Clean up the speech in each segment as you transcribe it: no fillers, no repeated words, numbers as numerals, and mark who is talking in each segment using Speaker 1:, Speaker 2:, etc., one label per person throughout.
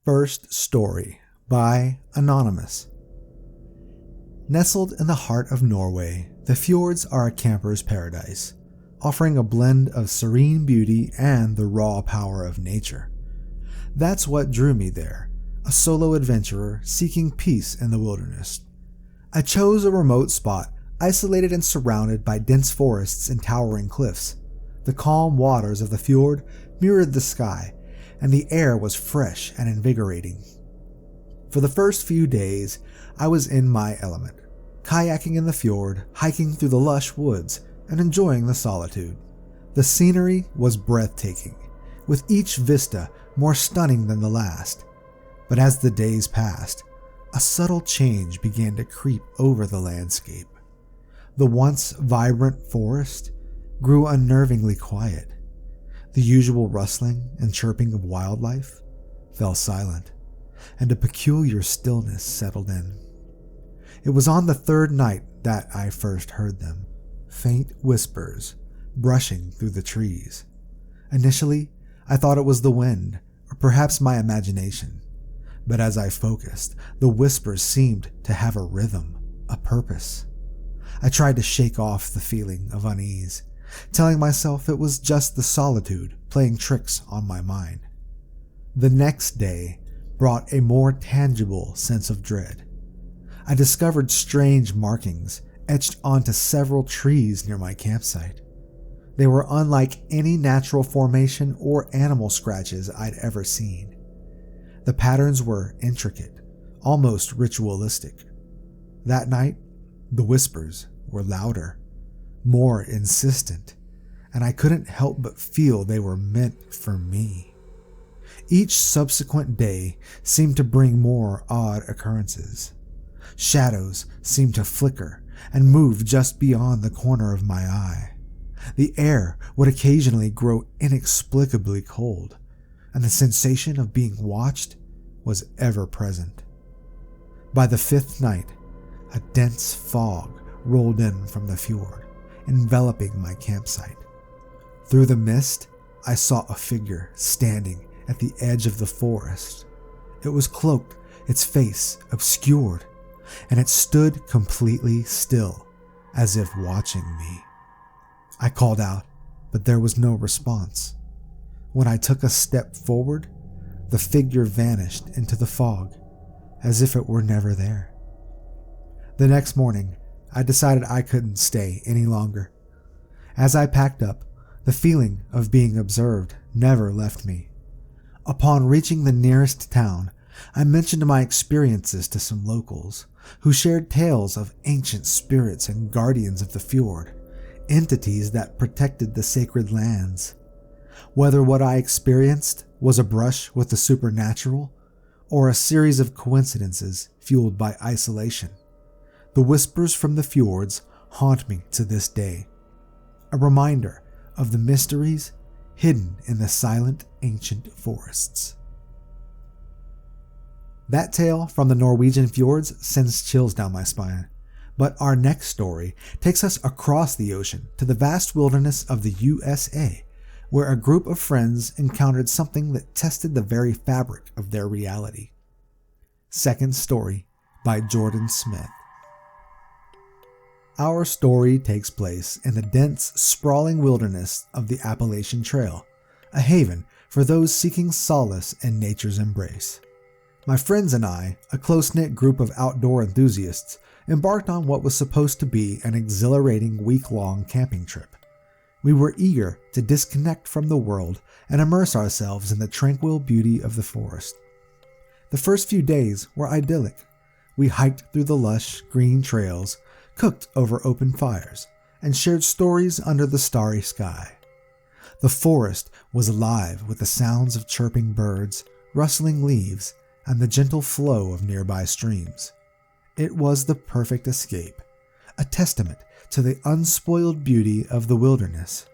Speaker 1: First Story by Anonymous. Nestled in the heart of Norway, the fjords are a camper's paradise, offering a blend of serene beauty and the raw power of nature. That's what drew me there, a solo adventurer seeking peace in the wilderness. I chose a remote spot, isolated and surrounded by dense forests and towering cliffs. The calm waters of the fjord mirrored the sky, and the air was fresh and invigorating. For the first few days, I was in my element, kayaking in the fjord, hiking through the lush woods, and enjoying the solitude. The scenery was breathtaking, with each vista more stunning than the last. But as the days passed, a subtle change began to creep over the landscape. The once vibrant forest grew unnervingly quiet. The usual rustling and chirping of wildlife fell silent, and a peculiar stillness settled in. It was on the third night that I first heard them, faint whispers brushing through the trees. Initially, I thought it was the wind, or perhaps my imagination, but as I focused, the whispers seemed to have a rhythm, a purpose. I tried to shake off the feeling of unease, telling myself it was just the solitude playing tricks on my mind. The next day brought a more tangible sense of dread. I discovered strange markings etched onto several trees near my campsite. They were unlike any natural formation or animal scratches I'd ever seen. The patterns were intricate, almost ritualistic. That night, the whispers were louder, more insistent, and I couldn't help but feel they were meant for me. Each subsequent day seemed to bring more odd occurrences. Shadows seemed to flicker and move just beyond the corner of my eye. The air would occasionally grow inexplicably cold, and the sensation of being watched was ever present. By the fifth night, a dense fog rolled in from the fjord, enveloping my campsite. Through the mist, I saw a figure standing at the edge of the forest. It was cloaked, its face obscured, and it stood completely still, as if watching me. I called out, but there was no response. When I took a step forward, the figure vanished into the fog, as if it were never there. The next morning, I decided I couldn't stay any longer. As I packed up, the feeling of being observed never left me. Upon reaching the nearest town, I mentioned my experiences to some locals, who shared tales of ancient spirits and guardians of the fjord, entities that protected the sacred lands. Whether what I experienced was a brush with the supernatural, or a series of coincidences fueled by isolation, the whispers from the fjords haunt me to this day, a reminder of the mysteries hidden in the silent ancient forests. That tale from the Norwegian fjords sends chills down my spine, but our next story takes us across the ocean to the vast wilderness of the USA, where a group of friends encountered something that tested the very fabric of their reality. Second Story by Jordan Smith. Our story takes place in the dense, sprawling wilderness of the Appalachian Trail, a haven for those seeking solace in nature's embrace. My friends and I, a close-knit group of outdoor enthusiasts, embarked on what was supposed to be an exhilarating week-long camping trip. We were eager to disconnect from the world and immerse ourselves in the tranquil beauty of the forest. The first few days were idyllic. We hiked through the lush, green trails, cooked over open fires, and shared stories under the starry sky. The forest was alive with the sounds of chirping birds, rustling leaves, and the gentle flow of nearby streams. It was the perfect escape, a testament to the unspoiled beauty of the wilderness.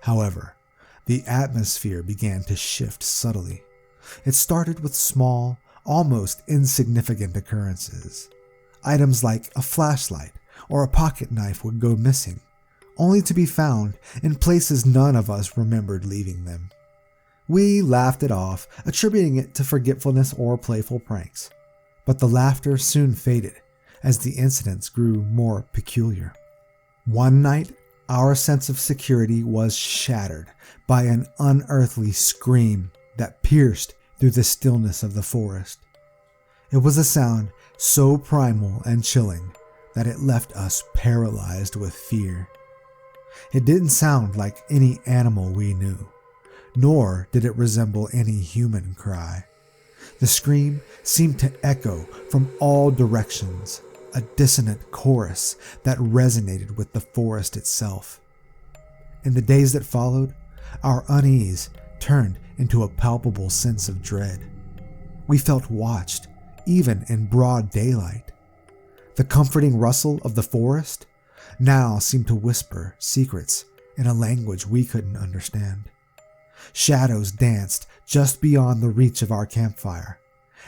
Speaker 1: However, the atmosphere began to shift subtly. It started with small, almost insignificant occurrences. Items like a flashlight or a pocket knife would go missing, only to be found in places none of us remembered leaving them. We laughed it off, attributing it to forgetfulness or playful pranks. But the laughter soon faded as the incidents grew more peculiar. One night, our sense of security was shattered by an unearthly scream that pierced through the stillness of the forest. It was a sound so primal and chilling that it left us paralyzed with fear. It didn't sound like any animal we knew, nor did it resemble any human cry. The scream seemed to echo from all directions, a dissonant chorus that resonated with the forest itself. In the days that followed, our unease turned into a palpable sense of dread. We felt watched, even in broad daylight. The comforting rustle of the forest now seemed to whisper secrets in a language we couldn't understand. Shadows danced just beyond the reach of our campfire,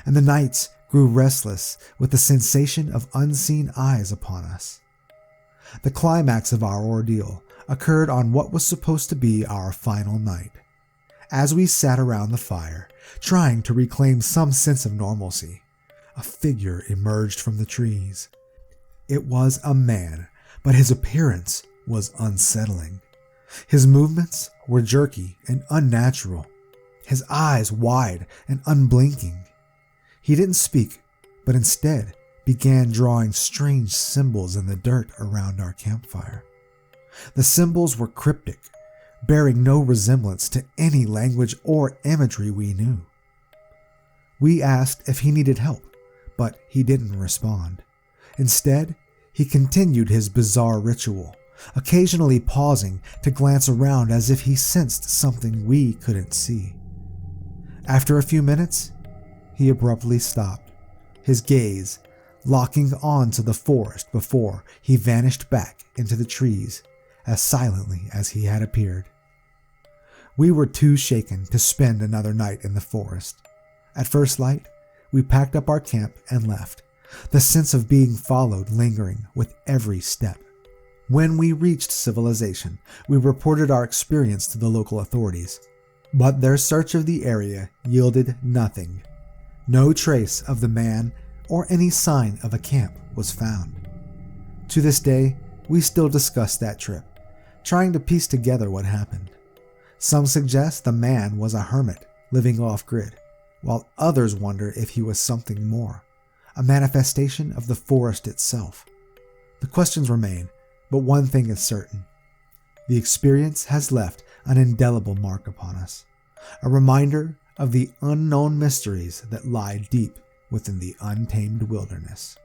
Speaker 1: and the nights grew restless with the sensation of unseen eyes upon us. The climax of our ordeal occurred on what was supposed to be our final night. As we sat around the fire, trying to reclaim some sense of normalcy, a figure emerged from the trees. It was a man, but his appearance was unsettling. His movements were jerky and unnatural, his eyes wide and unblinking. He didn't speak, but instead began drawing strange symbols in the dirt around our campfire. The symbols were cryptic, bearing no resemblance to any language or imagery we knew. We asked if he needed help, but he didn't respond. Instead, he continued his bizarre ritual, occasionally pausing to glance around as if he sensed something we couldn't see. After a few minutes, he abruptly stopped, his gaze locking onto the forest before he vanished back into the trees as silently as he had appeared. We were too shaken to spend another night in the forest. At first light, we packed up our camp and left, the sense of being followed lingering with every step. When we reached civilization, we reported our experience to the local authorities, but their search of the area yielded nothing. No trace of the man or any sign of a camp was found. To this day, we still discuss that trip, trying to piece together what happened. Some suggest the man was a hermit living off-grid, while others wonder if he was something more, a manifestation of the forest itself. The questions remain, but one thing is certain. The experience has left an indelible mark upon us, a reminder of the unknown mysteries that lie deep within the untamed wilderness.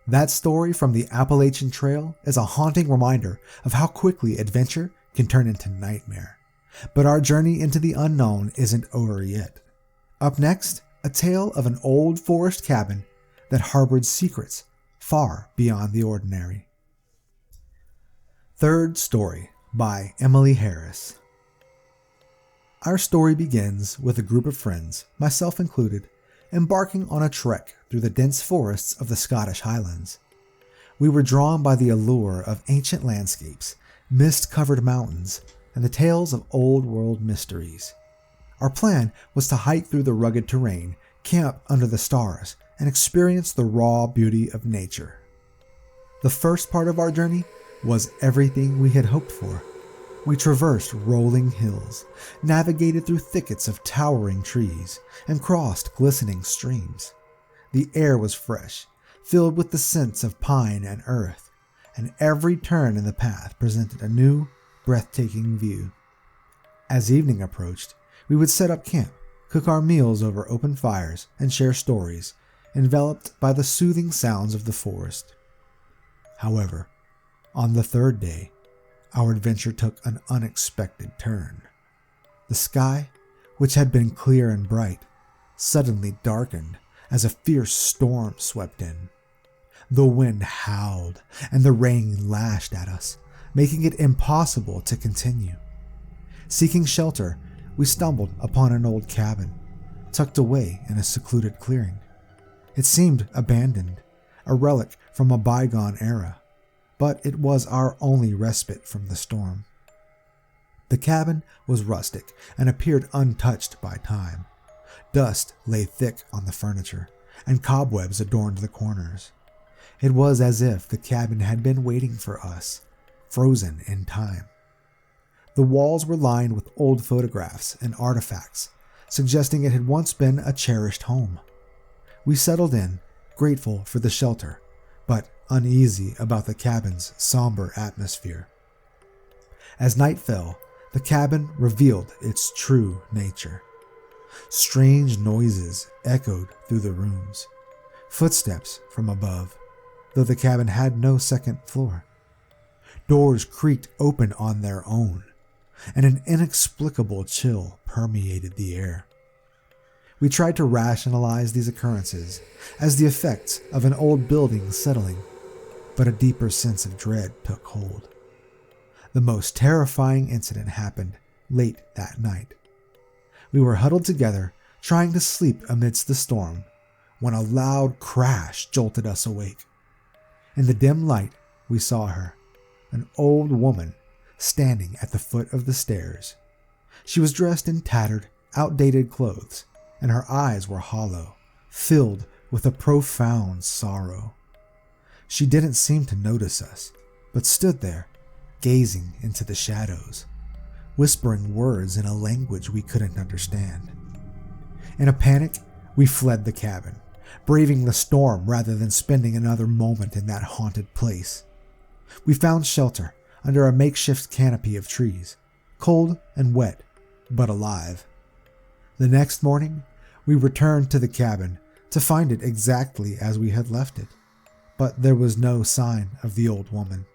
Speaker 1: That story from the Appalachian Trail is a haunting reminder of how quickly adventure can turn into nightmare. But our journey into the unknown isn't over yet. Up next, a tale of an old forest cabin that harbored secrets far beyond the ordinary. Third Story by Emily Harris. Our story begins with a group of friends, myself included, embarking on a trek through the dense forests of the Scottish Highlands. We were drawn by the allure of ancient landscapes, mist-covered mountains, and the tales of old-world mysteries. Our plan was to hike through the rugged terrain, camp under the stars, and experience the raw beauty of nature. The first part of our journey was everything we had hoped for. We traversed rolling hills, navigated through thickets of towering trees, and crossed glistening streams. The air was fresh, filled with the scents of pine and earth, and every turn in the path presented a new, breathtaking view. As evening approached, we would set up camp, cook our meals over open fires, and share stories, enveloped by the soothing sounds of the forest. However, on the third day, our adventure took an unexpected turn. The sky, which had been clear and bright, suddenly darkened as a fierce storm swept in. The wind howled and the rain lashed at us, making it impossible to continue. Seeking shelter, we stumbled upon an old cabin, tucked away in a secluded clearing. It seemed abandoned, a relic from a bygone era, but it was our only respite from the storm. The cabin was rustic and appeared untouched by time. Dust lay thick on the furniture, and cobwebs adorned the corners. It was as if the cabin had been waiting for us, frozen in time. The walls were lined with old photographs and artifacts, suggesting it had once been a cherished home. We settled in, grateful for the shelter, but uneasy about the cabin's somber atmosphere. As night fell, the cabin revealed its true nature. Strange noises echoed through the rooms, footsteps from above, though the cabin had no second floor. Doors creaked open on their own, and an inexplicable chill permeated the air. We tried to rationalize these occurrences as the effects of an old building settling, but a deeper sense of dread took hold. The most terrifying incident happened late that night. We were huddled together, trying to sleep amidst the storm, when a loud crash jolted us awake. In the dim light, we saw her, an old woman, standing at the foot of the stairs. She was dressed in tattered, outdated clothes, and her eyes were hollow, filled with a profound sorrow. She didn't seem to notice us, but stood there, gazing into the shadows, whispering words in a language we couldn't understand. In a panic, we fled the cabin, braving the storm rather than spending another moment in that haunted place. We found shelter under a makeshift canopy of trees, cold and wet, but alive. The next morning, we returned to the cabin to find it exactly as we had left it, but there was no sign of the old woman.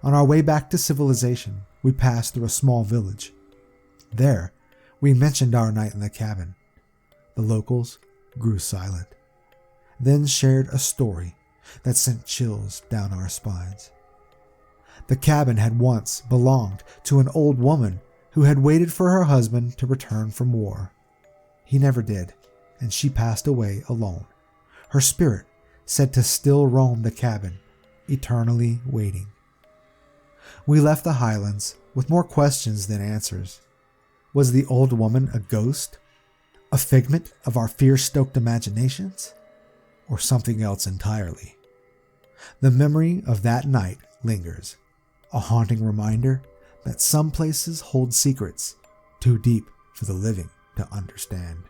Speaker 1: On our way back to civilization, we passed through a small village. There, we mentioned our night in the cabin. The locals grew silent, then shared a story that sent chills down our spines. The cabin had once belonged to an old woman who had waited for her husband to return from war. He never did, and she passed away alone, her spirit said to still roam the cabin, eternally waiting. We left the highlands with more questions than answers. Was the old woman a ghost? A figment of our fear-stoked imaginations? Or something else entirely? The memory of that night lingers, a haunting reminder that some places hold secrets too deep for the living to understand.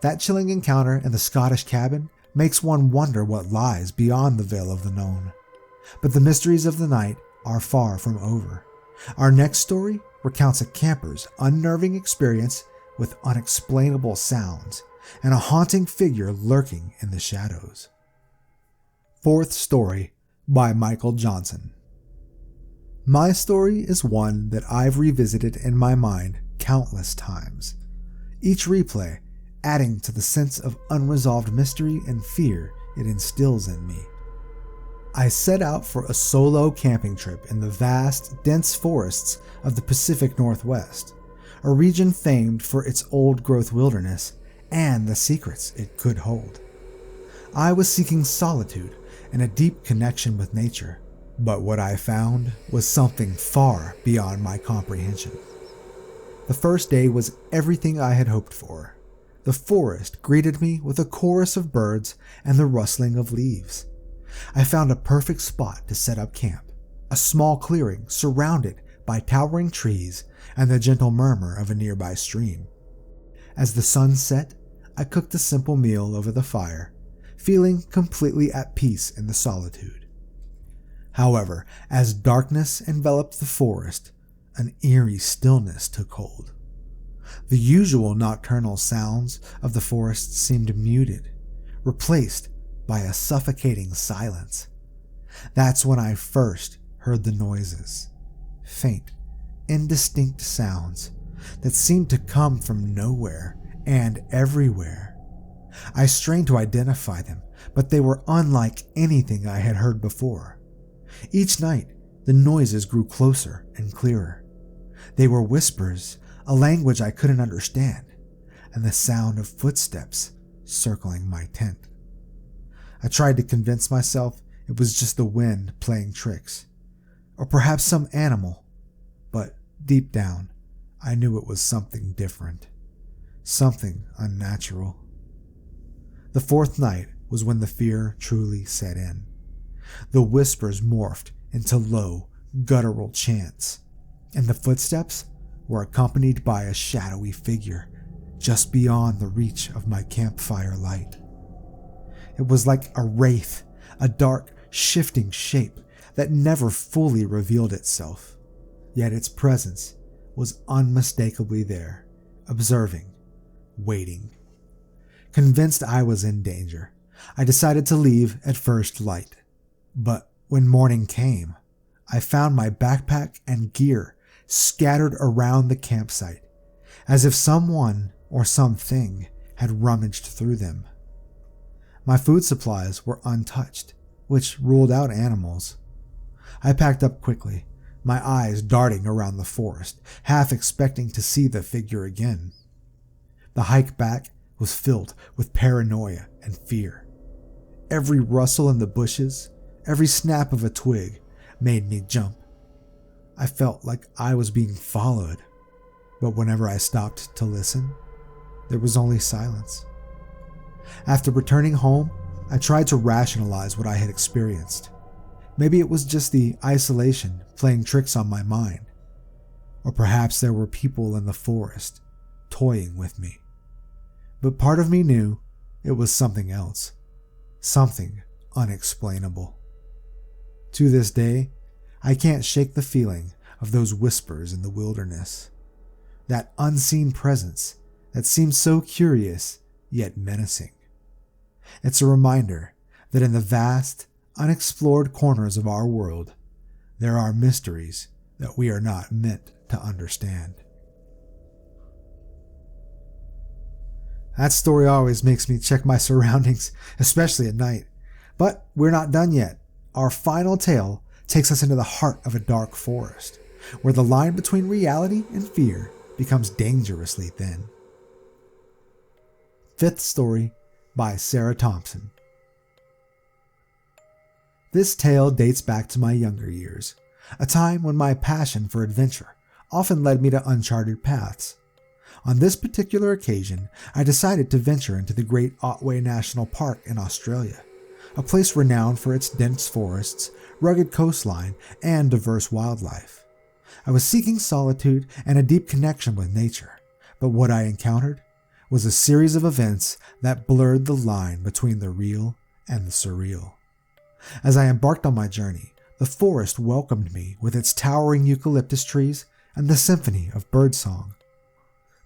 Speaker 1: That chilling encounter in the Scottish cabin makes one wonder what lies beyond the veil of the known. But the mysteries of the night are far from over. Our next story recounts a camper's unnerving experience with unexplainable sounds and a haunting figure lurking in the shadows. Fourth story by Michael Johnson. My story is one that I've revisited in my mind countless times, each replay adding to the sense of unresolved mystery and fear it instills in me. I set out for a solo camping trip in the vast, dense forests of the Pacific Northwest, a region famed for its old-growth wilderness and the secrets it could hold. I was seeking solitude and a deep connection with nature, but what I found was something far beyond my comprehension. The first day was everything I had hoped for. The forest greeted me with a chorus of birds and the rustling of leaves. I found a perfect spot to set up camp, a small clearing surrounded by towering trees and the gentle murmur of a nearby stream. As the sun set, I cooked a simple meal over the fire, feeling completely at peace in the solitude. However, as darkness enveloped the forest, an eerie stillness took hold. The usual nocturnal sounds of the forest seemed muted, replaced by a suffocating silence. That's when I first heard the noises, faint, indistinct sounds that seemed to come from nowhere and everywhere. I strained to identify them, but they were unlike anything I had heard before. Each night, the noises grew closer and clearer. They were whispers, a language I couldn't understand, and the sound of footsteps circling my tent. I tried to convince myself it was just the wind playing tricks, or perhaps some animal, but deep down, I knew it was something different, something unnatural. The fourth night was when the fear truly set in. The whispers morphed into low, guttural chants, and the footsteps were accompanied by a shadowy figure just beyond the reach of my campfire light. It was like a wraith, a dark, shifting shape that never fully revealed itself, yet its presence was unmistakably there, observing, waiting. Convinced I was in danger, I decided to leave at first light. But when morning came, I found my backpack and gear scattered around the campsite, as if someone or something had rummaged through them. My food supplies were untouched, which ruled out animals. I packed up quickly, my eyes darting around the forest, half expecting to see the figure again. The hike back was filled with paranoia and fear. Every rustle in the bushes, every snap of a twig made me jump. I felt like I was being followed, but whenever I stopped to listen, there was only silence. After returning home, I tried to rationalize what I had experienced. Maybe it was just the isolation playing tricks on my mind, or perhaps there were people in the forest toying with me. But part of me knew it was something else, something unexplainable. To this day, I can't shake the feeling of those whispers in the wilderness, that unseen presence that seems so curious yet menacing. It's a reminder that in the vast, unexplored corners of our world, there are mysteries that we are not meant to understand. That story always makes me check my surroundings, especially at night. But we're not done yet. Our final tale takes us into the heart of a dark forest, where the line between reality and fear becomes dangerously thin. Fifth story by Sarah Thompson. This tale dates back to my younger years, a time when my passion for adventure often led me to uncharted paths. On this particular occasion, I decided to venture into the Great Otway National Park in Australia, a place renowned for its dense forests, rugged coastline, and diverse wildlife. I was seeking solitude and a deep connection with nature, but what I encountered was a series of events that blurred the line between the real and the surreal. As I embarked on my journey, the forest welcomed me with its towering eucalyptus trees and the symphony of birdsong.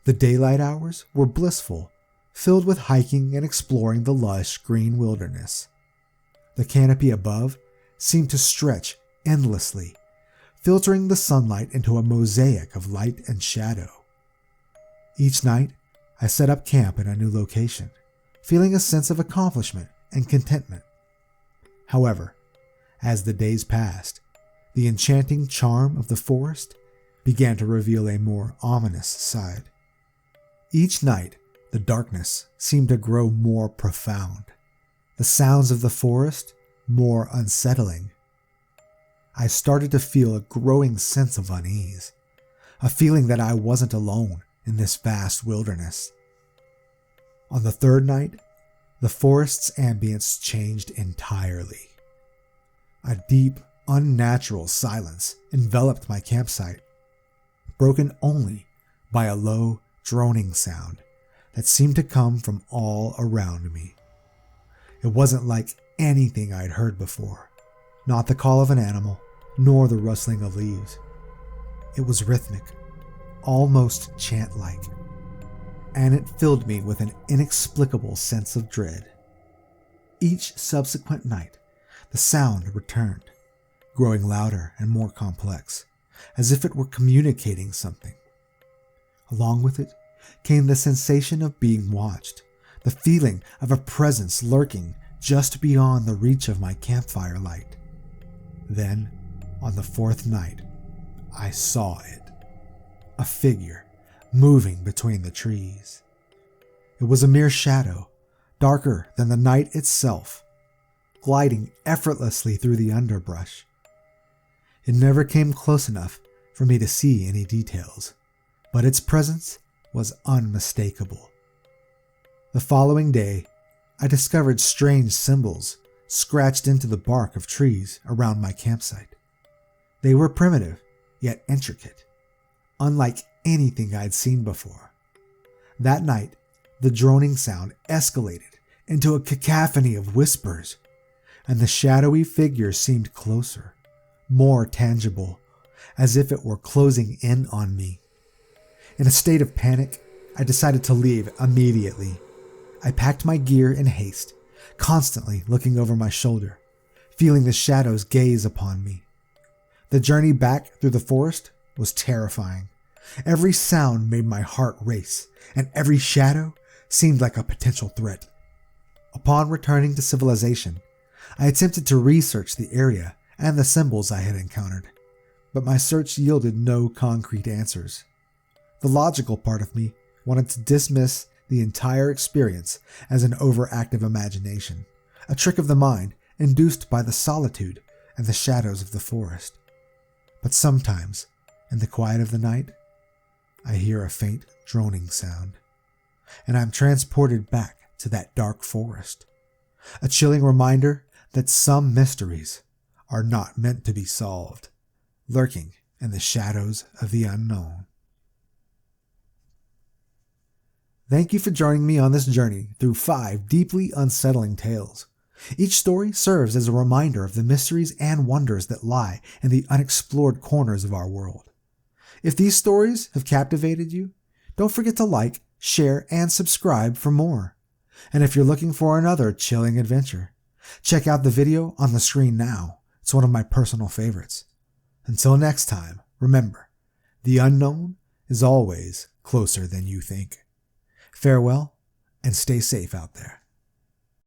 Speaker 1: The daylight hours were blissful, filled with hiking and exploring the lush green wilderness. The canopy above seemed to stretch endlessly, filtering the sunlight into a mosaic of light and shadow. Each night, I set up camp in a new location, feeling a sense of accomplishment and contentment. However, as the days passed, the enchanting charm of the forest began to reveal a more ominous side. Each night, the darkness seemed to grow more profound, the sounds of the forest more unsettling. I started to feel a growing sense of unease, a feeling that I wasn't alone in this vast wilderness. On the third night, the forest's ambience changed entirely. A deep, unnatural silence enveloped my campsite, broken only by a low, droning sound that seemed to come from all around me. It wasn't like anything I'd heard before, not the call of an animal, nor the rustling of leaves. It was rhythmic, almost chant-like, and it filled me with an inexplicable sense of dread. Each subsequent night, the sound returned, growing louder and more complex, as if it were communicating something. Along with it came the sensation of being watched, the feeling of a presence lurking just beyond the reach of my campfire light. Then, on the fourth night, I saw it. A figure moving between the trees. It was a mere shadow, darker than the night itself, gliding effortlessly through the underbrush. It never came close enough for me to see any details, but its presence was unmistakable. The following day, I discovered strange symbols scratched into the bark of trees around my campsite. They were primitive, yet intricate, unlike anything I'd seen before. That night, the droning sound escalated into a cacophony of whispers, and the shadowy figure seemed closer, more tangible, as if it were closing in on me. In a state of panic, I decided to leave immediately. I packed my gear in haste, constantly looking over my shoulder, feeling the shadows gaze upon me. The journey back through the forest was terrifying. Every sound made my heart race, and every shadow seemed like a potential threat. Upon returning to civilization, I attempted to research the area and the symbols I had encountered, but my search yielded no concrete answers. The logical part of me wanted to dismiss the entire experience as an overactive imagination, a trick of the mind induced by the solitude and the shadows of the forest. But sometimes, in the quiet of the night, I hear a faint droning sound, and I'm transported back to that dark forest, a chilling reminder that some mysteries are not meant to be solved, lurking in the shadows of the unknown. Thank you for joining me on this journey through 5 deeply unsettling tales. Each story serves as a reminder of the mysteries and wonders that lie in the unexplored corners of our world. If these stories have captivated you, don't forget to like, share, and subscribe for more. And if you're looking for another chilling adventure, check out the video on the screen now. It's one of my personal favorites. Until next time, remember, the unknown is always closer than you think. Farewell, and stay safe out there.